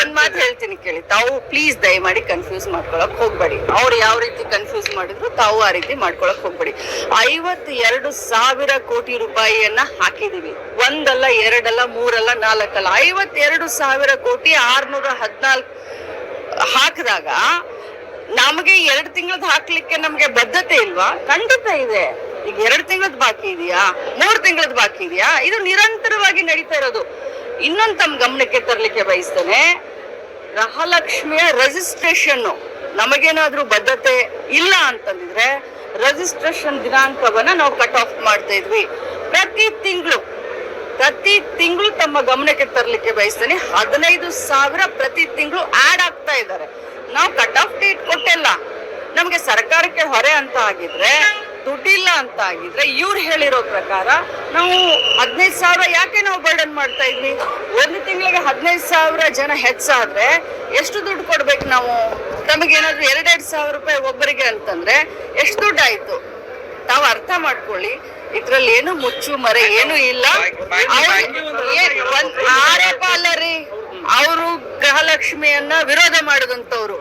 ಒಂದ್ ಮಾತು ಹೇಳ್ತೀನಿ ಕೇಳಿ, ತಾವು ಪ್ಲೀಸ್ ದಯಮಾಡಿ ಕನ್ಫ್ಯೂಸ್ ಮಾಡ್ಕೊಳಕ್ ಹೋಗ್ಬೇಡಿ. ಅವ್ರು ಯಾವ ರೀತಿ ಕನ್ಫ್ಯೂಸ್ ಮಾಡಿದ್ರು ತಾವು ಆ ರೀತಿ ಮಾಡ್ಕೊಳಕ್ ಹೋಗ್ಬೇಡಿ. 52,000 ಕೋಟಿ ರೂಪಾಯಿಯನ್ನ ಹಾಕಿದೀವಿ. ಒಂದಲ್ಲ, ಎರಡಲ್ಲ, ಮೂರಲ್ಲ, ನಾಲ್ಕಲ್ಲ, 52,000 ಕೋಟಿ 614 ಹಾಕಿದಾಗ ನಮಗೆ 2 ತಿಂಗಳದ್ ಹಾಕ್ಲಿಕ್ಕೆ ನಮ್ಗೆ ಬದ್ಧತೆ ಇಲ್ವಾ? ಖಂಡಿತ ಇದೆ. ಈಗ 2 ತಿಂಗಳದ್ ಬಾಕಿ ಇದೆಯಾ, 3 ತಿಂಗಳದ್ ಬಾಕಿ ಇದೆಯಾ? ಇದು ನಿರಂತರವಾಗಿ ನಡೀತಾ ಇರೋದು. ಇನ್ನೊಂದು ತಮ್ಮ ಗಮನಕ್ಕೆ ತರಲಿಕ್ಕೆ ಬಯಸ್ತೇನೆ, ಗೃಹಲಕ್ಷ್ಮಿಯ ರಿಜಿಸ್ಟ್ರೇಷನ್ ನಮಗೇನಾದ್ರೂ ಬದ್ಧತೆ ಇಲ್ಲ ಅಂತಂದಿದ್ರೆ ರಿಜಿಸ್ಟ್ರೇಷನ್ ದಿನಾಂಕವನ್ನ ನಾವು ಕಟ್ ಆಫ್ ಮಾಡ್ತಾ ಇದ್ವಿ. ಪ್ರತಿ ತಿಂಗಳು ತಮ್ಮ ಗಮನಕ್ಕೆ ತರಲಿಕ್ಕೆ ಬಯಸ್ತೇನೆ, 15,000 ಪ್ರತಿ ತಿಂಗಳು ಆಡ್ ಆಗ್ತಾ ಇದ್ದಾರೆ. ನಾವು ಕಟ್ ಆಫ್ ಡೇಟ್ ಕೊಟ್ಟಿಲ್ಲ. ನಮ್ಗೆ ಸರ್ಕಾರಕ್ಕೆ ಹೊರೆ ಅಂತ ಆಗಿದ್ರೆ, ದುಡ್ಡಿಲ್ಲ ಅಂತ ಆಗಿದ್ರೆ, ಇವ್ರು ಹೇಳಿರೋ ಪ್ರಕಾರ ನಾವು 15,000 ಯಾಕೆ ನಾವು ಬರ್ಡನ್ ಮಾಡ್ತಾ ಇದ್ವಿ? ಒಂದು ತಿಂಗಳಿಗೆ 15,000 ಜನ ಹೆಚ್ಚಾದ್ರೆ ಎಷ್ಟು ದುಡ್ಡು ಕೊಡ್ಬೇಕು ನಾವು? ತಮಗೇನಾದ್ರು 2,000 ರೂಪಾಯಿ ಒಬ್ಬರಿಗೆ ಅಂತಂದ್ರೆ ಎಷ್ಟು ದುಡ್ಡು ಆಯ್ತು? ತಾವು ಅರ್ಥ ಮಾಡ್ಕೊಳ್ಳಿ. ಇದ್ರಲ್ಲಿ ಏನು ಮುಚ್ಚು ಮರೆ ಏನು ಇಲ್ಲ. ಆರೋಪ ಅಲ್ಲ ರೀ, ಅವರು ಗೃಹಲಕ್ಷ್ಮಿಯನ್ನ ವಿರೋಧ ಮಾಡಿದಂತವ್ರು,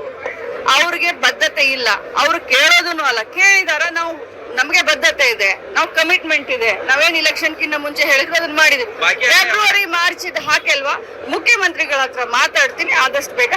ಅವ್ರಿಗೆ ಬದ್ಧತೆ ಇಲ್ಲ. ಅವ್ರು ಕೇಳೋದನ್ನು ಅಲ್ಲ, ಕೇಳಿದಾರ ನಾವು ನಮ್ಗೆ ಬದ್ಧತೆ ಇದೆ, ನಾವು ಕಮಿಟ್ಮೆಂಟ್ ಇದೆ, ನಾವೇನ್ ಇಲೆಕ್ಷನ್ ಕಿನ್ನ ಮುಂಚೆ ಹೇಳಿದ್ರು ಅದನ್ನ ಮಾಡಿದ್ವಿ. ಫೆಬ್ರವರಿ ಮಾರ್ಚ್ ಹಾಕಲ್ವಾ? ಮುಖ್ಯಮಂತ್ರಿಗಳ ಹತ್ರ ಮಾತಾಡ್ತೀನಿ, ಆದಷ್ಟು ಬೇಗ